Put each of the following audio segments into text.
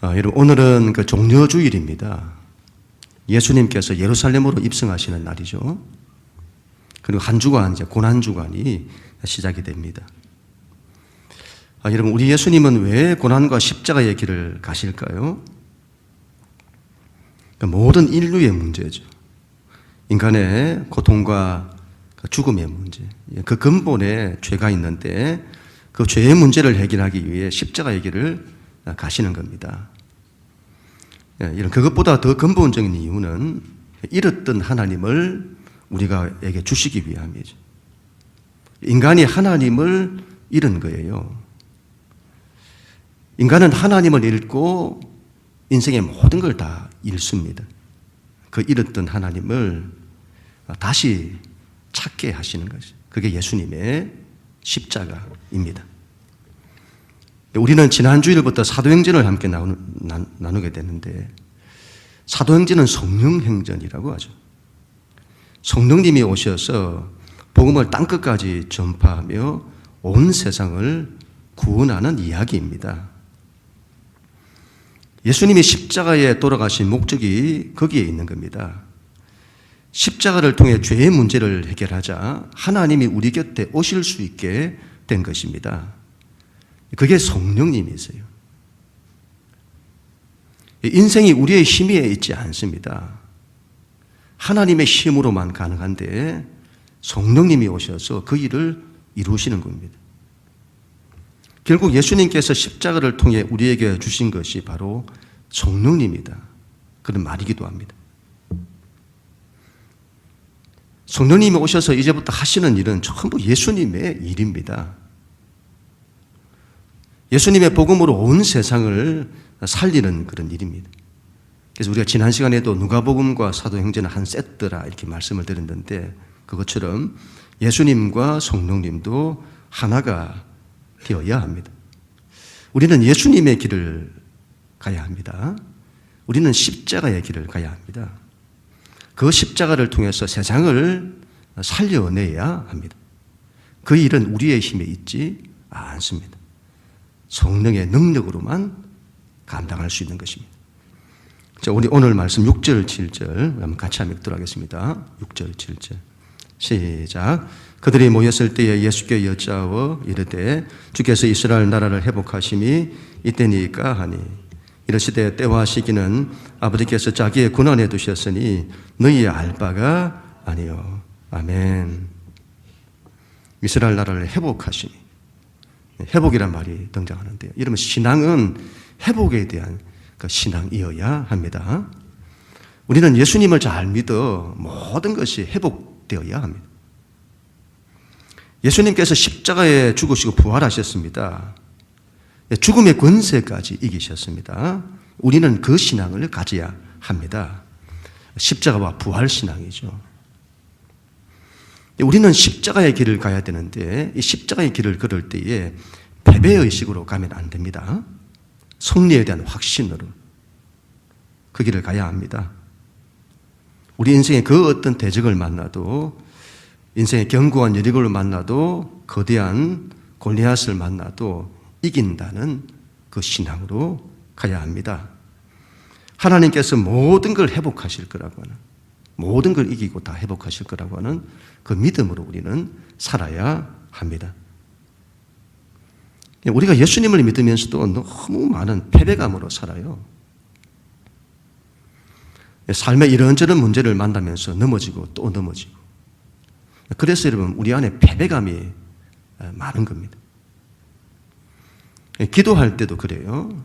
여러분, 오늘은 그 종려주일입니다. 예수님께서 예루살렘으로 입성하시는 날이죠. 그리고 한 주간, 이제 고난주간이 시작이 됩니다. 여러분, 우리 예수님은 왜 고난과 십자가의 길을 가실까요? 모든 인류의 문제죠. 인간의 고통과 죽음의 문제. 그 근본에 죄가 있는데 그 죄의 문제를 해결하기 위해 십자가의 길을 가시는 겁니다. 그것보다 더 근본적인 이유는 잃었던 하나님을 우리가에게 주시기 위함이죠. 인간이 하나님을 잃은 거예요. 인간은 하나님을 잃고 인생의 모든 걸 다 잃습니다. 그 잃었던 하나님을 다시 찾게 하시는 것이, 그게 예수님의 십자가입니다. 우리는 지난 주일부터 사도행전을 함께 나누게 되는데, 사도행전은 성령행전이라고 하죠. 성령님이 오셔서 복음을 땅끝까지 전파하며 온 세상을 구원하는 이야기입니다. 예수님이 십자가에 돌아가신 목적이 거기에 있는 겁니다. 십자가를 통해 죄의 문제를 해결하자 하나님이 우리 곁에 오실 수 있게 된 것입니다. 그게 성령님이세요. 인생이 우리의 힘에 있지 않습니다. 하나님의 힘으로만 가능한데 성령님이 오셔서 그 일을 이루시는 겁니다. 결국 예수님께서 십자가를 통해 우리에게 주신 것이 바로 성령님이다, 그런 말이기도 합니다. 성령님이 오셔서 이제부터 하시는 일은 전부 예수님의 일입니다. 예수님의 복음으로 온 세상을 살리는 그런 일입니다. 그래서 우리가 지난 시간에도 누가복음과 사도행전은 한 세트라 이렇게 말씀을 드렸는데, 그것처럼 예수님과 성령님도 하나가 되어야 합니다. 우리는 예수님의 길을 가야 합니다. 우리는 십자가의 길을 가야 합니다. 그 십자가를 통해서 세상을 살려내야 합니다. 그 일은 우리의 힘에 있지 않습니다. 성령의 능력으로만 감당할 수 있는 것입니다. 자, 우리 오늘 말씀 6절, 7절 한번 같이 한번 읽도록 하겠습니다. 6절, 7절 시작. 그들이 모였을 때에 예수께 여짜워 이르되 주께서 이스라엘 나라를 회복하심이 이때니까 하니, 이르시되 때와 시기는 아버지께서 자기의 군안에 두셨으니 너희의 알 바가 아니요. 아멘. 이스라엘 나라를 회복하심이, 회복이란 말이 등장하는데요. 이러면 신앙은 회복에 대한 그 신앙이어야 합니다. 우리는 예수님을 잘 믿어 모든 것이 회복되어야 합니다. 예수님께서 십자가에 죽으시고 부활하셨습니다. 죽음의 권세까지 이기셨습니다. 우리는 그 신앙을 가져야 합니다. 십자가와 부활 신앙이죠. 우리는 십자가의 길을 가야 되는데, 이 십자가의 길을 걸을 때에 패배의식으로 가면 안 됩니다. 승리에 대한 확신으로 그 길을 가야 합니다. 우리 인생에 그 어떤 대적을 만나도, 인생의 견고한 여리고를 만나도, 거대한 골리앗을 만나도 이긴다는 그 신앙으로 가야 합니다. 하나님께서 모든 걸 회복하실 거라고 하는, 모든 걸 이기고 다 회복하실 거라고 하는 그 믿음으로 우리는 살아야 합니다. 우리가 예수님을 믿으면서도 너무 많은 패배감으로 살아요. 삶의 이런저런 문제를 만나면서 넘어지고 또 넘어지고, 그래서 여러분 우리 안에 패배감이 많은 겁니다. 기도할 때도 그래요.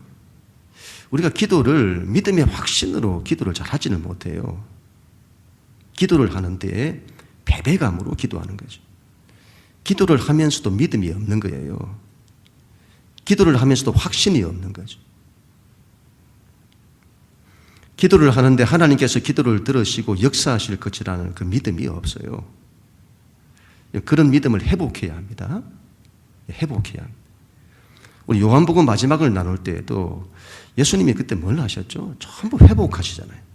우리가 기도를 믿음의 확신으로 기도를 잘 하지는 못해요. 기도를 하는데 패배감으로 기도하는 거죠. 기도를 하면서도 믿음이 없는 거예요. 기도를 하면서도 확신이 없는 거죠. 기도를 하는데 하나님께서 기도를 들으시고 역사하실 것이라는 그 믿음이 없어요. 그런 믿음을 회복해야 합니다. 회복해야 합니다. 우리 요한복음 마지막을 나눌 때에도 예수님이 그때 뭘 하셨죠? 전부 회복하시잖아요.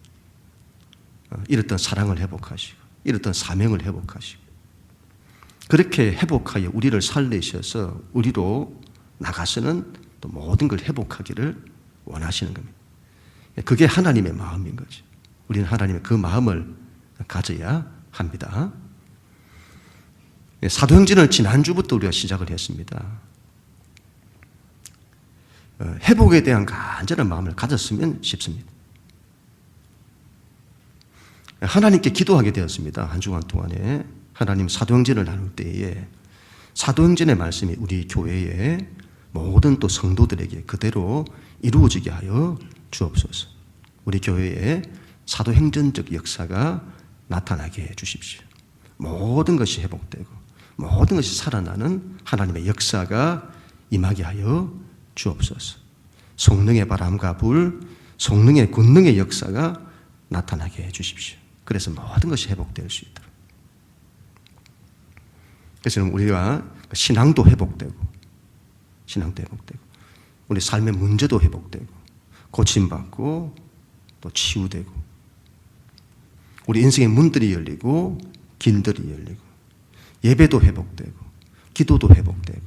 잃었던 사랑을 회복하시고, 잃었던 사명을 회복하시고, 그렇게 회복하여 우리를 살리셔서 우리로 나가서는 또 모든 걸 회복하기를 원하시는 겁니다. 그게 하나님의 마음인 거죠. 우리는 하나님의 그 마음을 가져야 합니다. 사도행전을 지난주부터 우리가 시작을 했습니다. 회복에 대한 간절한 마음을 가졌으면 싶습니다. 하나님께 기도하게 되었습니다. 한 주간 동안에 하나님 사도행전을 나눌 때에 사도행전의 말씀이 우리 교회의 모든 또 성도들에게 그대로 이루어지게 하여 주옵소서. 우리 교회에 사도행전적 역사가 나타나게 해 주십시오. 모든 것이 회복되고 모든 것이 살아나는 하나님의 역사가 임하게 하여 주옵소서. 성령의 바람과 불, 성령의 권능의 역사가 나타나게 해 주십시오. 그래서 모든 것이 회복될 수 있도록. 그래서 우리가 신앙도 회복되고 우리 삶의 문제도 회복되고 고침받고 또 치유되고 우리 인생의 문들이 열리고 길들이 열리고 예배도 회복되고 기도도 회복되고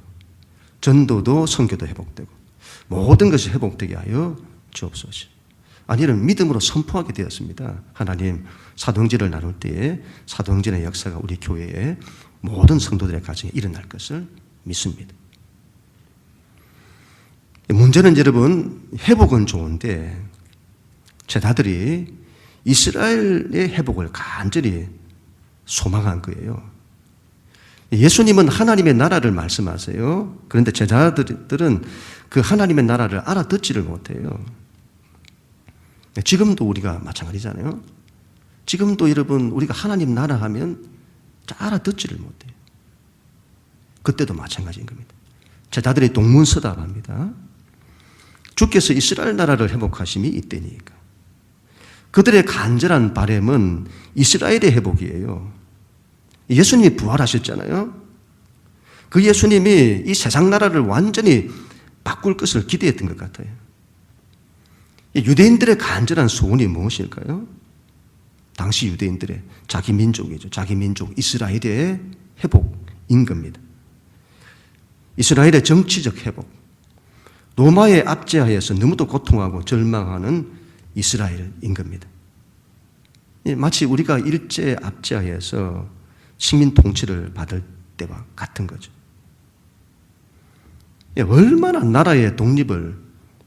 전도도 선교도 회복되고 모든 것이 회복되게 하여 주옵소서. 이런 믿음으로 선포하게 되었습니다. 하나님 사도행전을 나눌 때에 사도행전의 역사가 우리 교회의 모든 성도들의 가정에 일어날 것을 믿습니다. 문제는 여러분 회복은 좋은데 제자들이 이스라엘의 회복을 간절히 소망한 거예요. 예수님은 하나님의 나라를 말씀하세요. 그런데 제자들은 그 하나님의 나라를 알아듣지를 못해요. 지금도 우리가 마찬가지잖아요. 지금도 여러분 우리가 하나님 나라 하면 알아듣지를 못해요. 그때도 마찬가지인 겁니다. 제자들이 동문서답합니다. 주께서 이스라엘 나라를 회복하심이 이때니까. 그들의 간절한 바람은 이스라엘의 회복이에요. 예수님이 부활하셨잖아요. 그 예수님이 이 세상 나라를 완전히 바꿀 것을 기대했던 것 같아요. 유대인들의 간절한 소원이 무엇일까요? 당시 유대인들의 자기 민족이죠. 자기 민족 이스라엘의 회복인 겁니다. 이스라엘의 정치적 회복, 로마의 압제하에서 너무도 고통하고 절망하는 이스라엘인 겁니다. 마치 우리가 일제 압제하에서 식민 통치를 받을 때와 같은 거죠. 얼마나 나라의 독립을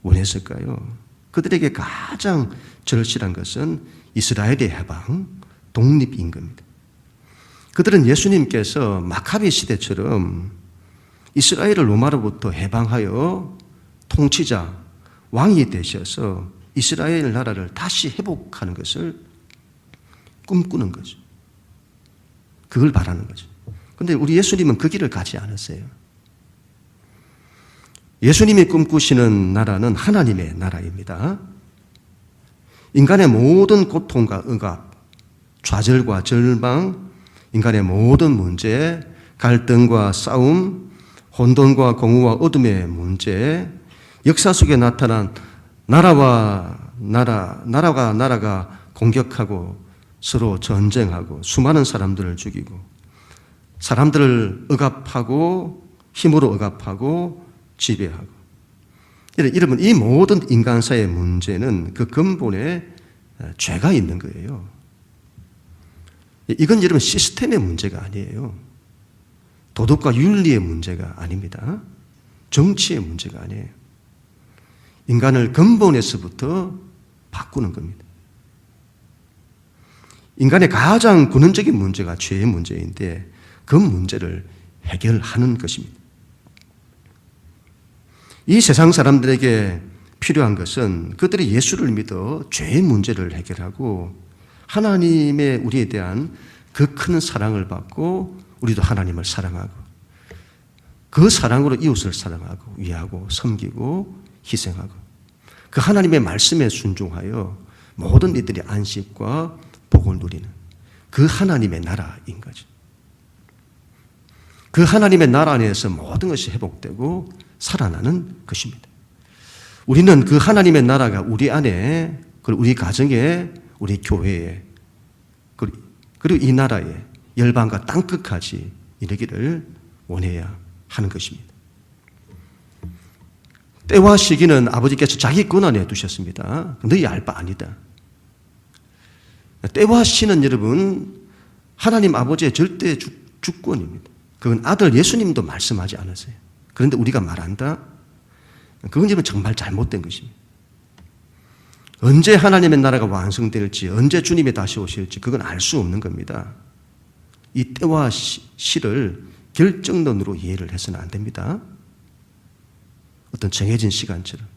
원했을까요? 그들에게 가장 절실한 것은 이스라엘의 해방, 독립인 겁니다. 그들은 예수님께서 마카비 시대처럼 이스라엘을 로마로부터 해방하여 통치자, 왕이 되셔서 이스라엘 나라를 다시 회복하는 것을 꿈꾸는 거죠. 그걸 바라는 거죠. 그런데 우리 예수님은 그 길을 가지 않았어요. 예수님이 꿈꾸시는 나라는 하나님의 나라입니다. 인간의 모든 고통과 억압, 좌절과 절망, 인간의 모든 문제, 갈등과 싸움, 혼돈과 공허와 어둠의 문제, 역사 속에 나타난 나라가 공격하고 서로 전쟁하고 수많은 사람들을 죽이고 사람들을 억압하고 힘으로 억압하고 지배하고 여러분 이 모든 인간사의 문제는 그 근본에 죄가 있는 거예요. 이건 여러분 시스템의 문제가 아니에요. 도덕과 윤리의 문제가 아닙니다. 정치의 문제가 아니에요. 인간을 근본에서부터 바꾸는 겁니다. 인간의 가장 근원적인 문제가 죄의 문제인데 그 문제를 해결하는 것입니다. 이 세상 사람들에게 필요한 것은 그들이 예수를 믿어 죄의 문제를 해결하고 하나님의 우리에 대한 그 큰 사랑을 받고 우리도 하나님을 사랑하고 그 사랑으로 이웃을 사랑하고 위하고 섬기고 희생하고 그 하나님의 말씀에 순종하여 모든 이들이 안식과 복을 누리는 그 하나님의 나라인 거죠. 그 하나님의 나라 안에서 모든 것이 회복되고 살아나는 것입니다. 우리는 그 하나님의 나라가 우리 안에, 그리고 우리 가정에, 우리 교회에, 그리고 이 나라에 열방과 땅끝까지 이르기를 원해야 하는 것입니다. 때와 시기는 아버지께서 자기 권한에 두셨습니다. 너희 알 바 아니다. 때와 시는 여러분 하나님 아버지의 절대 주권입니다. 그건 아들 예수님도 말씀하지 않았어요. 그런데 우리가 말한다? 그건 여러분 정말 잘못된 것입니다. 언제 하나님의 나라가 완성될지, 언제 주님이 다시 오실지 그건 알 수 없는 겁니다. 이 때와 시를 결정론으로 이해를 해서는 안 됩니다. 어떤 정해진 시간처럼.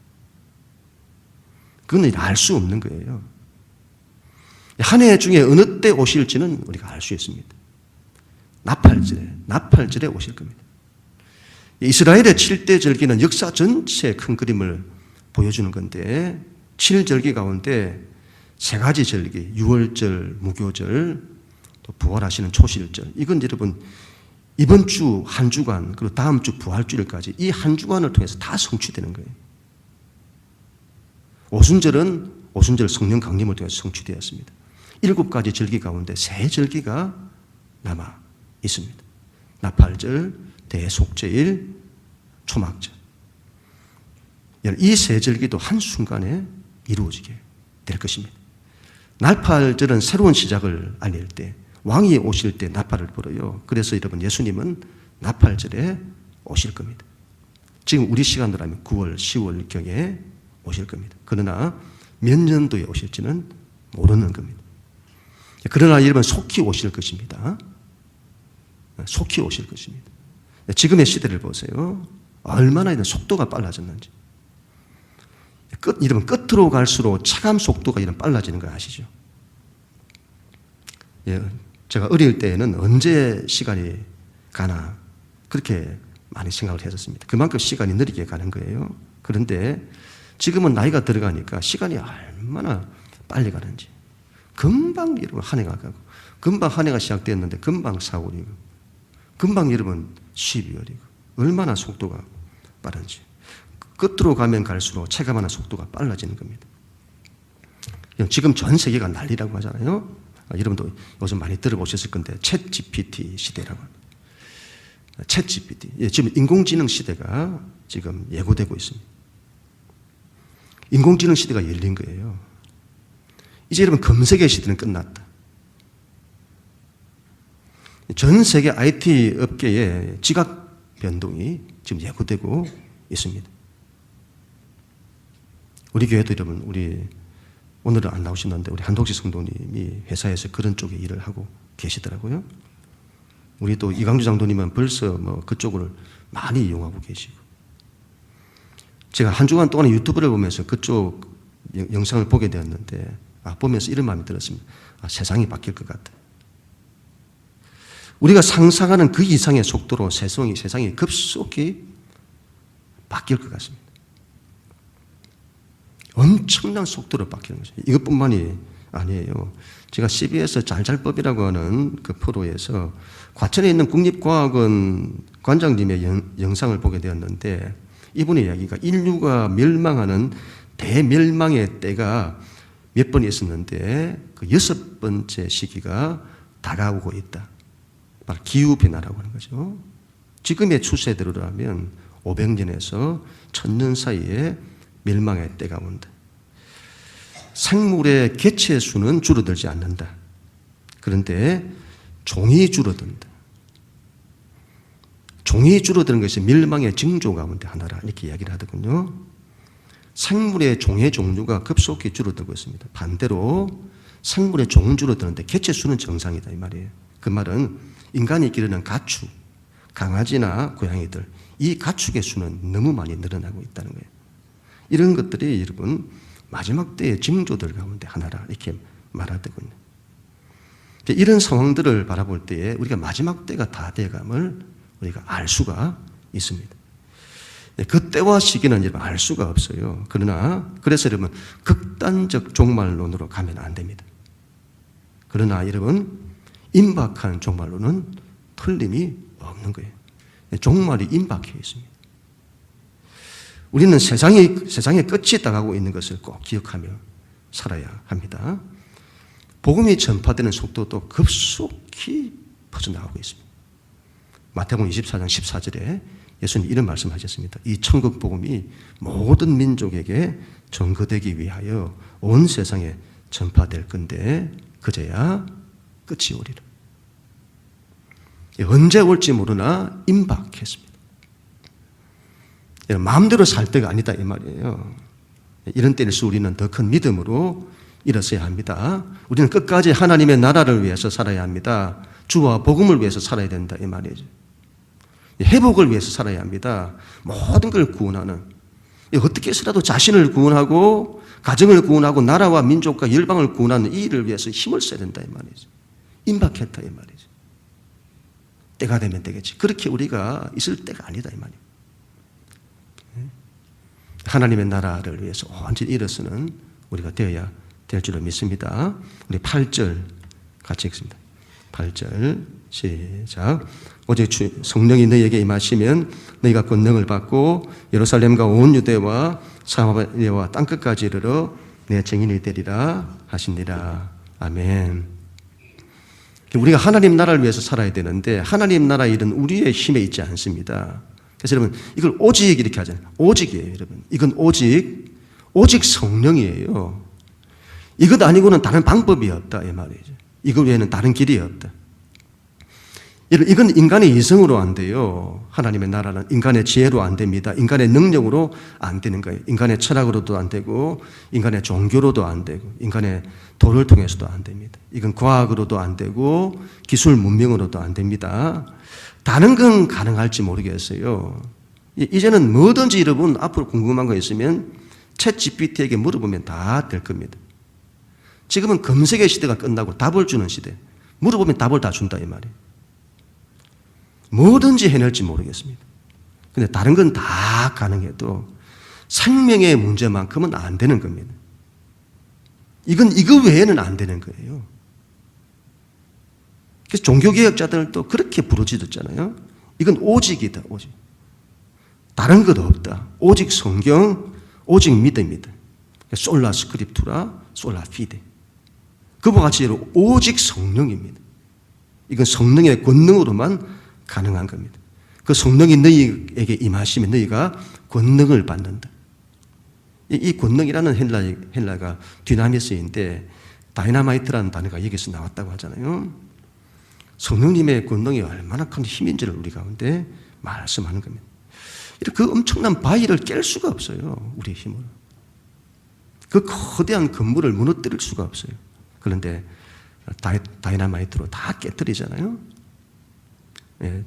그건 알 수 없는 거예요. 한 해 중에 어느 때 오실지는 우리가 알 수 있습니다. 나팔절에 오실 겁니다. 이스라엘의 7대 절기는 역사 전체의 큰 그림을 보여주는 건데 7절기 가운데 세 가지 절기, 유월절, 무교절, 또 부활하시는 초실절. 이건 여러분 이번 주 한 주간 그리고 다음 주 부활주일까지 이 한 주간을 통해서 다 성취되는 거예요. 오순절은 오순절 성령 강림을 통해서 성취되었습니다. 7가지 절기 가운데 세 절기가 남아 있습니다. 나팔절, 대속제일, 초막절. 이 세 절기도 한순간에 이루어지게 될 것입니다. 나팔절은 새로운 시작을 알릴 때 왕이 오실 때 나팔을 불어요. 그래서 여러분 예수님은 나팔절에 오실 겁니다. 지금 우리 시간으로 하면 9월, 10월경에 오실 겁니다. 그러나 몇 년도에 오실지는 모르는 겁니다. 그러나 여러분 속히 오실 것입니다. 속히 오실 것입니다. 지금의 시대를 보세요. 얼마나 속도가 빨라졌는지. 여러분 끝으로 갈수록 체감 속도가 이런 빨라지는 거 아시죠? 예, 제가 어릴 때에는 언제 시간이 가나 그렇게 많이 생각을 했었습니다. 그만큼 시간이 느리게 가는 거예요. 그런데 지금은 나이가 들어가니까 시간이 얼마나 빨리 가는지. 금방 여러분 한 해가 가고 금방 한 해가 시작됐는데 금방 4월이고 금방 여러분 12월이고 얼마나 속도가 빠른지. 끝으로 가면 갈수록 체감하는 속도가 빨라지는 겁니다. 지금 전 세계가 난리라고 하잖아요. 여러분도 요즘 많이 들어보셨을 건데 챗 GPT 시대라고 합니다. 챗 GPT. 지금 인공지능 시대가 지금 예고되고 있습니다. 인공지능 시대가 열린 거예요. 이제 여러분 검색의 시대는 끝났다. 전 세계 IT 업계의 지각 변동이 지금 예고되고 있습니다. 우리 교회도 여러분, 오늘은 안 나오시는데 우리 한독식 성도님이 회사에서 그런 쪽에 일을 하고 계시더라고요. 우리 또 이강주 장로님은 벌써 그쪽을 많이 이용하고 계시고. 제가 한 주간 동안 유튜브를 보면서 그쪽 영상을 보게 되었는데, 보면서 이런 마음이 들었습니다. 세상이 바뀔 것 같다. 우리가 상상하는 그 이상의 속도로 세상이 급속히 바뀔 것 같습니다. 엄청난 속도로 바뀌는 거죠. 이것뿐만이 아니에요. 제가 CBS 잘잘법이라고 하는 그 프로에서 과천에 있는 국립과학원 관장님의 영상을 보게 되었는데 이분의 이야기가 인류가 멸망하는 대멸망의 때가 몇 번 있었는데 그 6번째 시기가 다가오고 있다. 바로 기후변화라고 하는 거죠. 지금의 추세대로라면 500년에서 1000년 사이에 멸망의 때가 온다. 생물의 개체 수는 줄어들지 않는다. 그런데 종이 줄어든다. 종이 줄어드는 것이 멸망의 징조 가운데 하나라 이렇게 이야기를 하더군요. 생물의 종의 종류가 급속히 줄어들고 있습니다. 반대로 생물의 종은 줄어드는데 개체 수는 정상이다 이 말이에요. 그 말은 인간이 기르는 가축, 강아지나 고양이들 이 가축의 수는 너무 많이 늘어나고 있다는 거예요. 이런 것들이 여러분 마지막 때의 징조들 가운데 하나라 이렇게 말하더군요. 이런 상황들을 바라볼 때에 우리가 마지막 때가 다 돼감을 우리가 알 수가 있습니다. 그 때와 시기는 여러분 알 수가 없어요. 그래서 여러분 극단적 종말론으로 가면 안 됩니다. 그러나 여러분 임박한 종말론은 틀림이 없는 거예요. 종말이 임박해 있습니다. 우리는 세상의 끝이 다가오고 있는 것을 꼭 기억하며 살아야 합니다. 복음이 전파되는 속도도 급속히 퍼져나가고 있습니다. 마태복음 24장 14절에 예수님 이런 말씀하셨습니다. 이 천국 복음이 모든 민족에게 전거되기 위하여 온 세상에 전파될 건데 그제야 끝이 오리라. 언제 올지 모르나 임박했습니다. 마음대로 살 때가 아니다 이 말이에요. 이런 때일수 우리는 더 큰 믿음으로 일어서야 합니다. 우리는 끝까지 하나님의 나라를 위해서 살아야 합니다. 주와 복음을 위해서 살아야 된다 이 말이죠. 회복을 위해서 살아야 합니다. 모든 걸 구원하는, 어떻게 해서라도 자신을 구원하고 가정을 구원하고 나라와 민족과 열방을 구원하는 이 일을 위해서 힘을 써야 된다 이 말이죠. 임박했다 이 말이죠. 때가 되면 되겠지. 그렇게 우리가 있을 때가 아니다 이 말이에요. 하나님의 나라를 위해서 온전히 일어서는 우리가 되어야 될 줄로 믿습니다. 우리 8절 같이 읽습니다. 8절 시작. 오직 성령이 너희에게 임하시면 너희가 권능을 받고 예루살렘과 온 유대와 사마리아와 땅끝까지 이르러 내 증인이 되리라 하시니라. 아멘. 우리가 하나님 나라를 위해서 살아야 되는데 하나님 나라 일은 우리의 힘에 있지 않습니다. 그래서 여러분 이걸 오직 이렇게 하잖아요. 오직이에요 여러분. 이건 오직 성령이에요. 이것 아니고는 다른 방법이 없다 이 말이죠. 이거 외에는 다른 길이 없다. 이건 인간의 이성으로 안 돼요. 하나님의 나라는 인간의 지혜로 안 됩니다. 인간의 능력으로 안 되는 거예요. 인간의 철학으로도 안 되고 인간의 종교로도 안 되고 인간의 도를 통해서도 안 됩니다. 이건 과학으로도 안 되고 기술 문명으로도 안 됩니다. 다른 건 가능할지 모르겠어요. 이제는 뭐든지 여러분 앞으로 궁금한 거 있으면 챗 GPT에게 물어보면 다 될 겁니다. 지금은 검색의 시대가 끝나고 답을 주는 시대. 물어보면 답을 다 준다 이 말이에요. 뭐든지 해낼지 모르겠습니다. 근데 다른 건 다 가능해도 생명의 문제만큼은 안 되는 겁니다. 이거 외에는 안 되는 거예요. 그래서 종교개혁자들도 그렇게 부르짖었잖아요. 이건 오직이다, 오직. 다른 것 없다. 오직 성경, 오직 믿음이다. 솔라 스크립투라, 솔라 피데. 그와 같이 오직 성령입니다. 이건 성령의 권능으로만 가능한 겁니다. 그 성령이 너희에게 임하시면 너희가 권능을 받는다. 이 권능이라는 헬라가 디나미스인데 다이나마이트라는 단어가 여기서 나왔다고 하잖아요. 성령님의 권능이 얼마나 큰 힘인지를 우리 가운데 말씀하는 겁니다. 그 엄청난 바위를 깰 수가 없어요. 우리의 힘으로. 그 거대한 건물을 무너뜨릴 수가 없어요. 그런데 다이나마이트로 다 깨뜨리잖아요.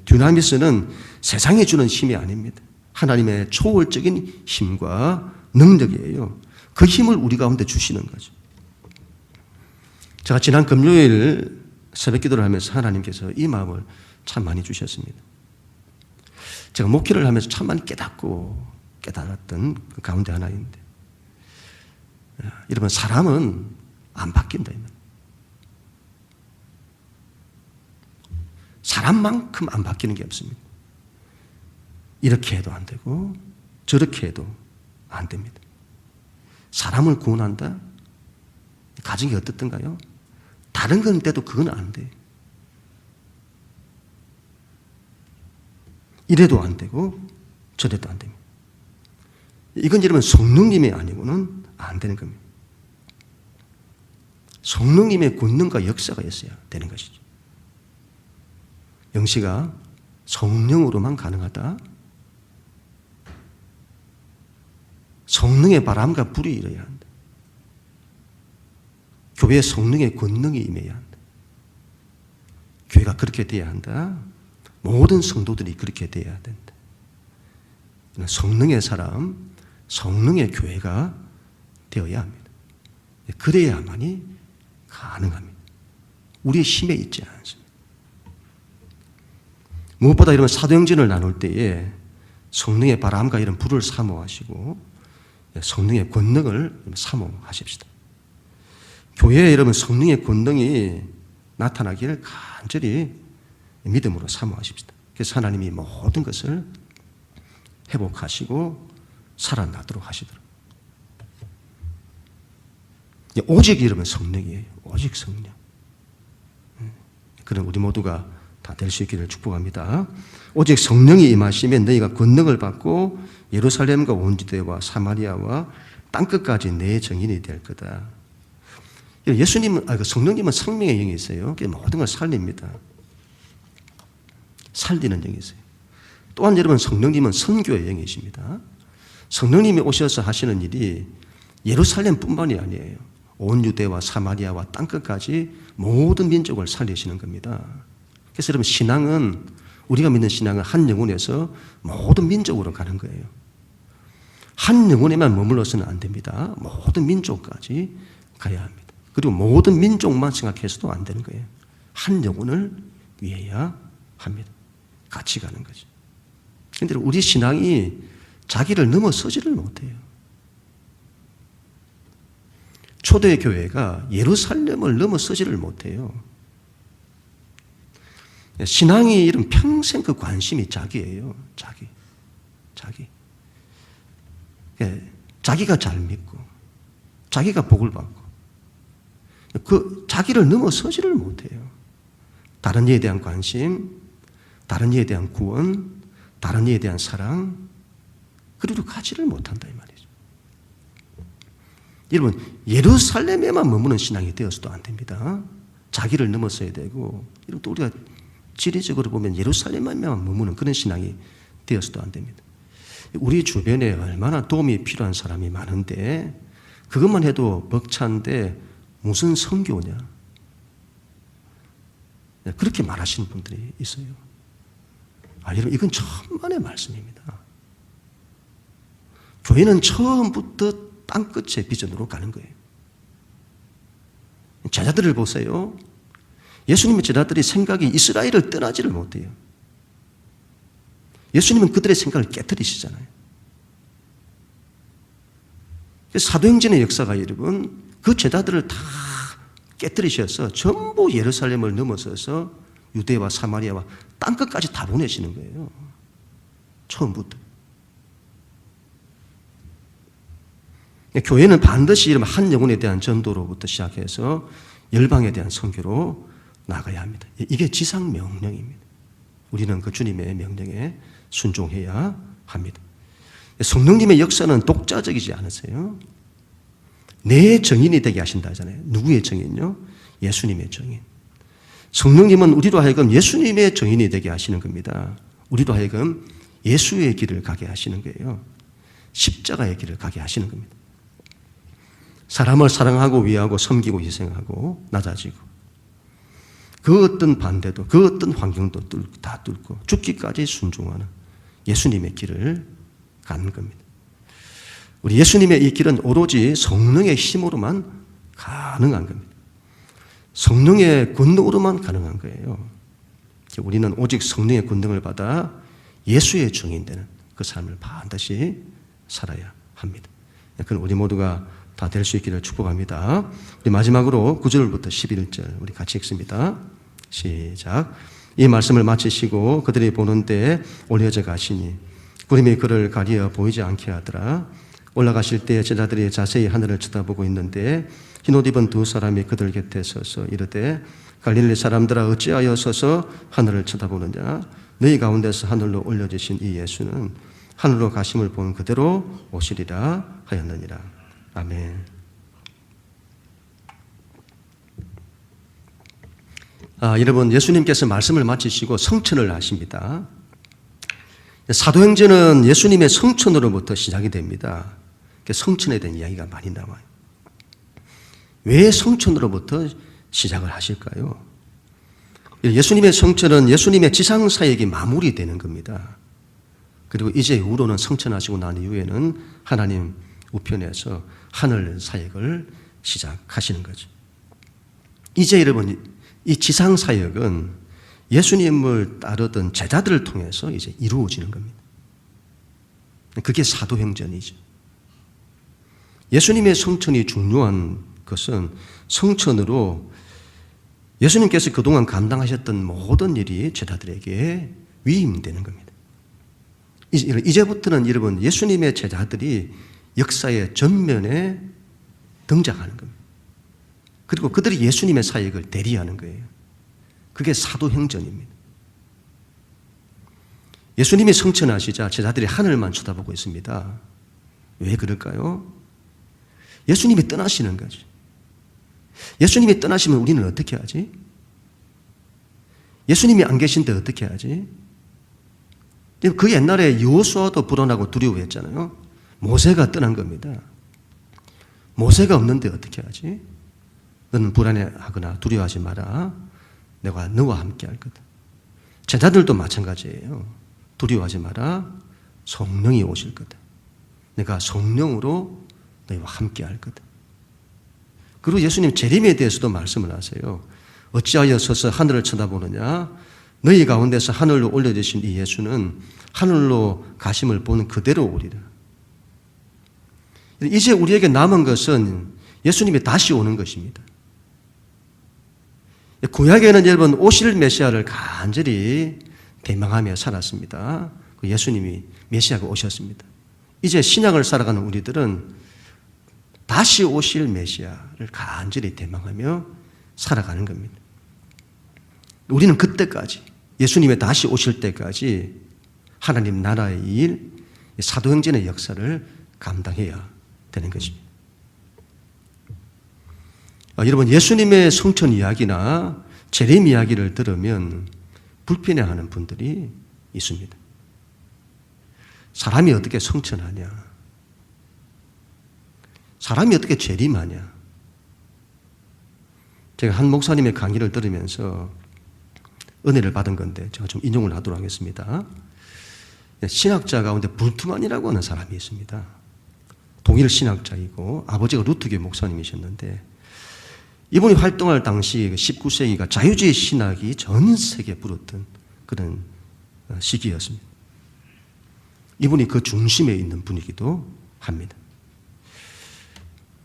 듀나미스는 세상이 주는 힘이 아닙니다. 하나님의 초월적인 힘과 능력이에요. 그 힘을 우리 가운데 주시는 거죠. 제가 지난 금요일 새벽 기도를 하면서 하나님께서 이 마음을 참 많이 주셨습니다. 제가 목회를 하면서 참 많이 깨달았던 그 가운데 하나인데, 여러분 사람은 안 바뀐다. 사람만큼 안 바뀌는 게 없습니다. 이렇게 해도 안 되고 저렇게 해도 안 됩니다. 사람을 구원한다? 가정이 어떻든가요? 다른 건 돼도 그건 안 돼. 이래도 안 되고 저래도 안 됩니다. 이건 여러분 성령님이 아니고는 안 되는 겁니다. 성령님의 권능과 역사가 있어야 되는 것이죠. 영시가 성령으로만 가능하다. 성령의 바람과 불이 일어야 한다. 교회에 성령의 권능이 임해야 한다. 교회가 그렇게 돼야 한다. 모든 성도들이 그렇게 돼야 된다. 성령의 사람, 성령의 교회가 되어야 합니다. 그래야만이 가능합니다. 우리의 힘에 있지 않습니다. 무엇보다 이런 사도행전을 나눌 때에 성령의 바람과 이런 불을 사모하시고 성령의 권능을 사모하십시다. 교회에 여러분 성령의 권능이 나타나기를 간절히 믿음으로 사모하십시다. 그래서 하나님이 모든 것을 회복하시고 살아나도록 하시도록. 오직 이름은 성령이에요. 오직 성령. 그런 우리 모두가 다 될 수 있기를 축복합니다. 오직 성령이 임하시면 너희가 권능을 받고 예루살렘과 온 유대와 사마리아와 땅끝까지 내 증인이 될 거다. 성령님은 생명의 영이 있어요. 모든 걸 살립니다. 살리는 영이 있어요. 또한 여러분, 성령님은 선교의 영이십니다. 성령님이 오셔서 하시는 일이 예루살렘뿐만이 아니에요. 온 유대와 사마리아와 땅끝까지 모든 민족을 살리시는 겁니다. 그래서 여러분, 신앙은, 우리가 믿는 신앙은 한 영혼에서 모든 민족으로 가는 거예요. 한 영혼에만 머물러서는 안 됩니다. 모든 민족까지 가야 합니다. 그리고 모든 민족만 생각해서도 안 되는 거예요. 한 영혼을 위해야 합니다. 같이 가는 거죠. 그런데 우리 신앙이 자기를 넘어서지를 못해요. 초대 교회가 예루살렘을 넘어서지를 못해요. 신앙이 이런 평생 그 관심이 자기예요. 자기. 자기가 잘 믿고, 자기가 복을 받고, 그 자기를 넘어서지를 못해요. 다른 이에 대한 관심, 다른 이에 대한 구원, 다른 이에 대한 사랑, 그리고 가지를 못한다 이 말이죠. 여러분, 예루살렘에만 머무는 신앙이 되어서도 안 됩니다. 자기를 넘어서야 되고, 또 우리가 지리적으로 보면 예루살렘에만 머무는 그런 신앙이 되어서도 안 됩니다. 우리 주변에 얼마나 도움이 필요한 사람이 많은데 그것만 해도 벅찬데 무슨 선교냐, 그렇게 말하시는 분들이 있어요. 여러분, 이건 천만의 말씀입니다. 교회는 처음부터 땅끝의 비전으로 가는 거예요. 제자들을 보세요. 예수님의 제자들이 생각이 이스라엘을 떠나지를 못해요. 예수님은 그들의 생각을 깨뜨리시잖아요. 사도행전의 역사가 여러분, 그 제자들을 다 깨뜨리셔서 전부 예루살렘을 넘어서서 유대와 사마리아와 땅끝까지 다 보내시는 거예요. 처음부터. 교회는 반드시 한 영혼에 대한 전도로부터 시작해서 열방에 대한 선교로 나가야 합니다. 이게 지상 명령입니다. 우리는 그 주님의 명령에 순종해야 합니다. 성령님의 역사는 독자적이지 않으세요. 내 증인이 되게 하신다 하잖아요. 누구의 증인요? 예수님의 증인. 성령님은 우리로 하여금 예수님의 증인이 되게 하시는 겁니다. 우리로 하여금 예수의 길을 가게 하시는 거예요. 십자가의 길을 가게 하시는 겁니다. 사람을 사랑하고 위하고 섬기고 희생하고 낮아지고 그 어떤 반대도, 그 어떤 환경도 다 뚫고 죽기까지 순종하는 예수님의 길을 가는 겁니다. 우리 예수님의 이 길은 오로지 성령의 힘으로만 가능한 겁니다. 성령의 권능으로만 가능한 거예요. 우리는 오직 성령의 권능을 받아 예수의 증인되는 그 삶을 반드시 살아야 합니다. 그건 우리 모두가 다 될 수 있기를 축복합니다. 우리 마지막으로 9절부터 11절 우리 같이 읽습니다. 시작. 이 말씀을 마치시고 그들이 보는 때 올려져 가시니 구름이 그를 가리어 보이지 않게 하더라. 올라가실 때 제자들이 자세히 하늘을 쳐다보고 있는데 흰옷 입은 두 사람이 그들 곁에 서서 이르되 갈릴리 사람들아 어찌하여 서서 하늘을 쳐다보느냐. 너희 가운데서 하늘로 올려지신 이 예수는 하늘로 가심을 본 그대로 오시리라 하였느니라. 아멘. 여러분, 예수님께서 말씀을 마치시고 성천을 하십니다. 사도행전은 예수님의 성천으로부터 시작이 됩니다. 성천에 대한 이야기가 많이 나와요. 왜 성천으로부터 시작을 하실까요? 예수님의 성천은 예수님의 지상사역이 마무리되는 겁니다. 그리고 이제 후로는 성천하시고 난 이후에는 하나님 우편에서 하늘 사역을 시작하시는 거죠. 이제 여러분, 이 지상사역은 예수님을 따르던 제자들을 통해서 이제 이루어지는 겁니다. 그게 사도행전이죠. 예수님의 성천이 중요한 것은 성천으로 예수님께서 그동안 감당하셨던 모든 일이 제자들에게 위임되는 겁니다. 이제부터는 여러분, 예수님의 제자들이 역사의 전면에 등장하는 겁니다. 그리고 그들이 예수님의 사역을 대리하는 거예요. 그게 사도행전입니다. 예수님이 성천하시자 제자들이 하늘만 쳐다보고 있습니다. 왜 그럴까요? 예수님이 떠나시는 거지. 예수님이 떠나시면 우리는 어떻게 하지? 예수님이 안 계신데 어떻게 하지? 그 옛날에 여호수아도 불안하고 두려워했잖아요. 모세가 떠난 겁니다. 모세가 없는데 어떻게 하지? 너는 불안해하거나 두려워하지 마라. 내가 너와 함께 할 거다. 제자들도 마찬가지예요. 두려워하지 마라. 성령이 오실 거다. 내가 성령으로 너희와 함께 할 거다. 그리고 예수님 재림에 대해서도 말씀을 하세요. 어찌하여 서서 하늘을 쳐다보느냐? 너희 가운데서 하늘로 올려주신 이 예수는 하늘로 가심을 보는 그대로 오리라. 이제 우리에게 남은 것은 예수님이 다시 오는 것입니다. 구약에는 여러분 오실 메시아를 간절히 대망하며 살았습니다. 예수님이 메시아가 오셨습니다. 이제 신약을 살아가는 우리들은 다시 오실 메시아를 간절히 대망하며 살아가는 겁니다. 우리는 그때까지 예수님의 다시 오실 때까지 하나님 나라의 일, 사도행전의 역사를 감당해야 되는 것입니다. 여러분 예수님의 성천 이야기나 재림 이야기를 들으면 불편해하는 분들이 있습니다. 사람이 어떻게 성천하냐? 사람이 어떻게 재림하냐? 제가 한 목사님의 강의를 들으면서 은혜를 받은 건데 제가 좀 인용을 하도록 하겠습니다. 신학자 가운데 불트만이라고 하는 사람이 있습니다. 동일 신학자이고 아버지가 루트교 목사님이셨는데 이분이 활동할 당시 19세기가 자유주의 신학이 전 세계에 불었던 그런 시기였습니다. 이분이 그 중심에 있는 분이기도 합니다.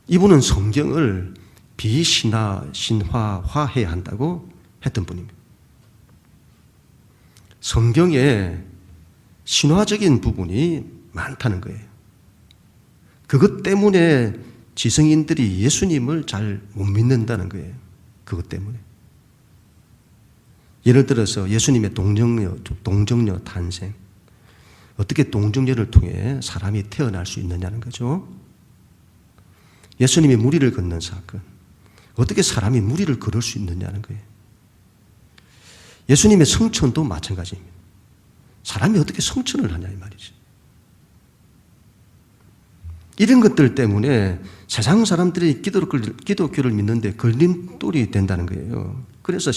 이분은 성경을 비신화, 신화화해야 한다고 했던 분입니다. 성경에 신화적인 부분이 많다는 거예요. 그것 때문에 지성인들이 예수님을 잘 못 믿는다는 거예요. 그것 때문에. 예를 들어서 예수님의 동정녀 탄생. 어떻게 동정녀를 통해 사람이 태어날 수 있느냐는 거죠. 예수님이 무리를 걷는 사건. 어떻게 사람이 무리를 걸을 수 있느냐는 거예요. 예수님의 성천도 마찬가지입니다. 사람이 어떻게 성천을 하냐 이 말이죠. 이런 것들 때문에 세상 사람들이 기독교를 믿는데 걸림돌이 된다는 거예요. 그래서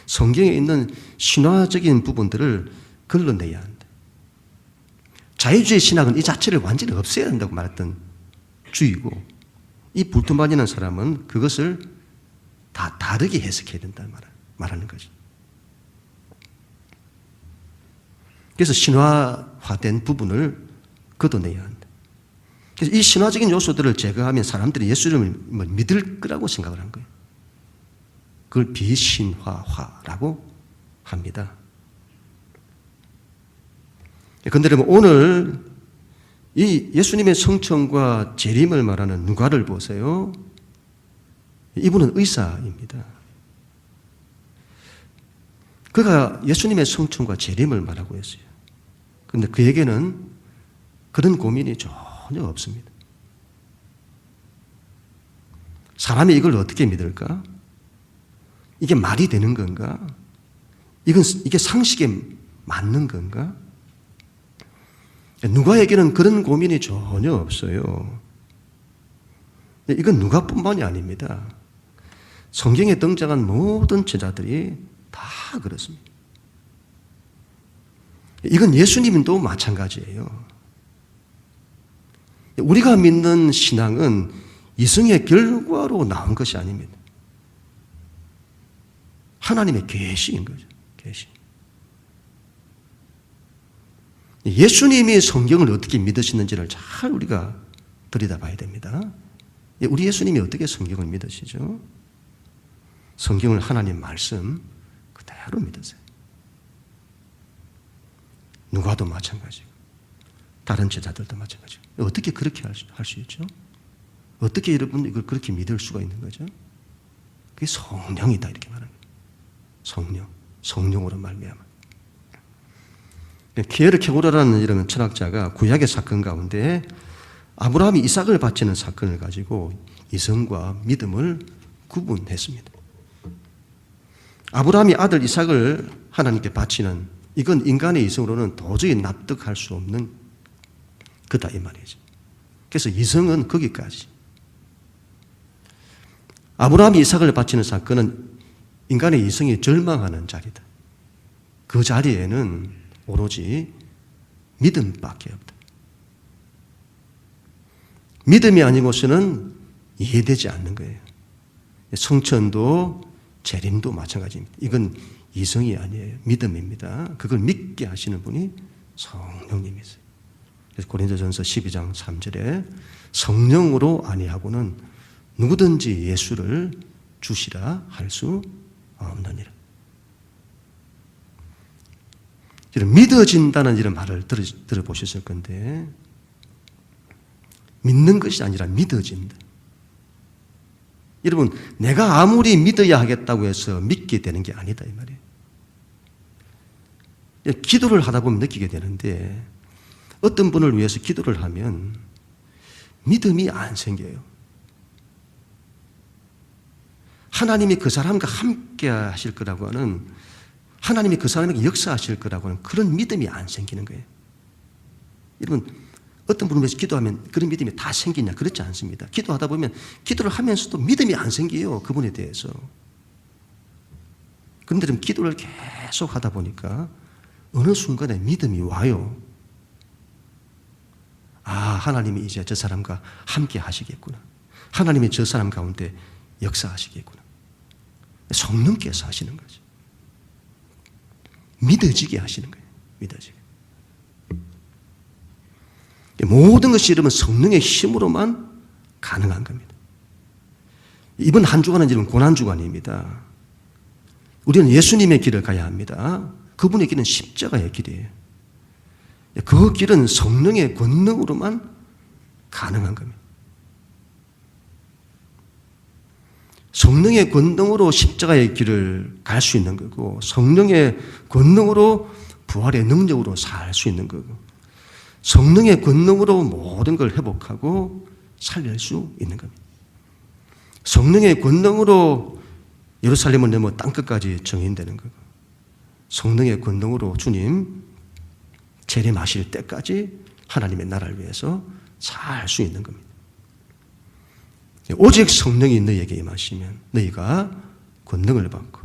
성경에 있는 신화적인 부분들을 걸러내야 한다. 자유주의 신학은 이 자체를 완전히 없애야 한다고 말했던 주의고 이 불투만이라는 사람은 그것을 다 다르게 해석해야 된다 말하는 거죠. 그래서 신화화된 부분을 걷어내야 한다. 그래서 이 신화적인 요소들을 제거하면 사람들이 예수님을 믿을 거라고 생각을 한 거예요. 그걸 비신화화라고 합니다. 그런데 여러분 오늘 이 예수님의 성천과 재림을 말하는 누가를 보세요. 이분은 의사입니다. 그가 예수님의 성천과 재림을 말하고 있어요. 그런데 그에게는 그런 고민이 전혀 없습니다. 사람이 이걸 어떻게 믿을까? 이게 말이 되는 건가? 이게 상식에 맞는 건가? 누가에게는 그런 고민이 전혀 없어요. 이건 누가뿐만이 아닙니다. 성경에 등장한 모든 제자들이 다 그렇습니다. 이건 예수님도 마찬가지예요. 우리가 믿는 신앙은 이성의 결과로 나온 것이 아닙니다. 하나님의 계시인 거죠. 계시. 예수님이 성경을 어떻게 믿으시는지를 잘 우리가 들여다봐야 됩니다. 우리 예수님이 어떻게 성경을 믿으시죠? 성경을 하나님 말씀 그대로 믿으세요. 누가도 마찬가지고 다른 제자들도 마찬가지고 어떻게 그렇게 할 수 있죠? 어떻게 여러분 이걸 그렇게 믿을 수가 있는 거죠? 그게 성령이다 이렇게 말하는 거예요. 성령으로 말미암아. 키에르케고르라는 이런 철학자가 구약의 사건 가운데 아브라함이 이삭을 바치는 사건을 가지고 이성과 믿음을 구분했습니다. 아브라함이 아들 이삭을 하나님께 바치는, 이건 인간의 이성으로는 도저히 납득할 수 없는 거다 이 말이죠. 그래서 이성은 거기까지. 아브라함이 이삭을 바치는 사건은 인간의 이성이 절망하는 자리다. 그 자리에는 오로지 믿음밖에 없다. 믿음이 아니고서는 이해되지 않는 거예요. 성천도 재림도 마찬가지입니다. 이건 이성이 아니에요. 믿음입니다. 그걸 믿게 하시는 분이 성령님이세요. 그래서 고린도전서 12장 3절에 성령으로 아니하고는 누구든지 예수를 주시라 할 수 없느니라. 이런 믿어진다는 이런 말을 들어보셨을 건데, 믿는 것이 아니라 믿어진다. 여러분, 내가 아무리 믿어야 하겠다고 해서 믿게 되는 게 아니다 이 말이에요. 기도를 하다 보면 느끼게 되는데, 어떤 분을 위해서 기도를 하면 믿음이 안 생겨요. 하나님이 그 사람과 함께 하실 거라고 하는, 하나님이 그 사람에게 역사하실 거라고 하는 그런 믿음이 안 생기는 거예요. 여러분, 어떤 분을 위해서 기도하면 그런 믿음이 다 생기냐? 그렇지 않습니다. 기도하다 보면 기도를 하면서도 믿음이 안 생겨요. 그분에 대해서. 그런데 좀 기도를 계속 하다 보니까 어느 순간에 믿음이 와요. 아, 하나님이 이제 저 사람과 함께 하시겠구나. 하나님이 저 사람 가운데 역사하시겠구나. 성령께서 하시는 거죠. 믿어지게 하시는 거예요. 믿어지게. 모든 것이 여러분 성령의 힘으로만 가능한 겁니다. 이번 한 주간은 여러분 고난주간입니다. 우리는 예수님의 길을 가야 합니다. 그분의 길은 십자가의 길이에요. 그 길은 성령의 권능으로만 가능한 겁니다. 성령의 권능으로 십자가의 길을 갈 수 있는 거고, 성령의 권능으로 부활의 능력으로 살 수 있는 거고, 성령의 권능으로 모든 걸 회복하고 살릴 수 있는 겁니다. 성령의 권능으로 예루살렘을 넘어 땅끝까지 정인되는 거고, 성령의 권능으로 주님 재림하실 때까지 하나님의 나라를 위해서 살 수 있는 겁니다. 오직 성령이 너희에게 임하시면 너희가 권능을 받고,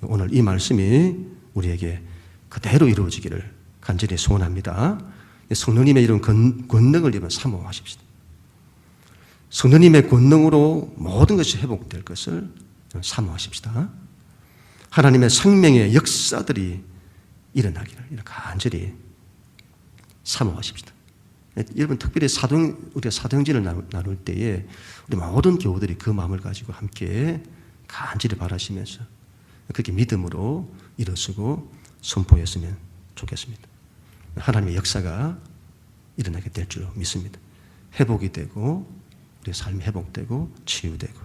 오늘 이 말씀이 우리에게 그대로 이루어지기를 간절히 소원합니다. 성령님의 이런 권능을 여러분 사모하십시다. 성령님의 권능으로 모든 것이 회복될 것을 사모하십시다. 하나님의 생명의 역사들이 일어나기를 간절히 사모하십시다. 여러분, 특별히 우리가 사도행전을 나눌 때에 우리 모든 교우들이 그 마음을 가지고 함께 간절히 바라시면서 그렇게 믿음으로 일어서고 선포했으면 좋겠습니다. 하나님의 역사가 일어나게 될 줄 믿습니다. 회복이 되고, 우리의 삶이 회복되고, 치유되고,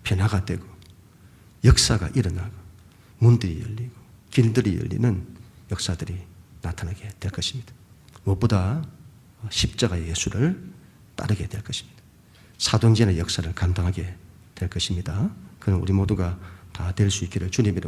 변화가 되고, 역사가 일어나고, 문들이 열리고, 길들이 열리는 역사들이 나타나게 될 것입니다. 무엇보다 십자가의 예수를 따르게 될 것입니다. 사도행전의 역사를 감당하게 될 것입니다. 그는 우리 모두가 다 될 수 있기를 주님 이름으로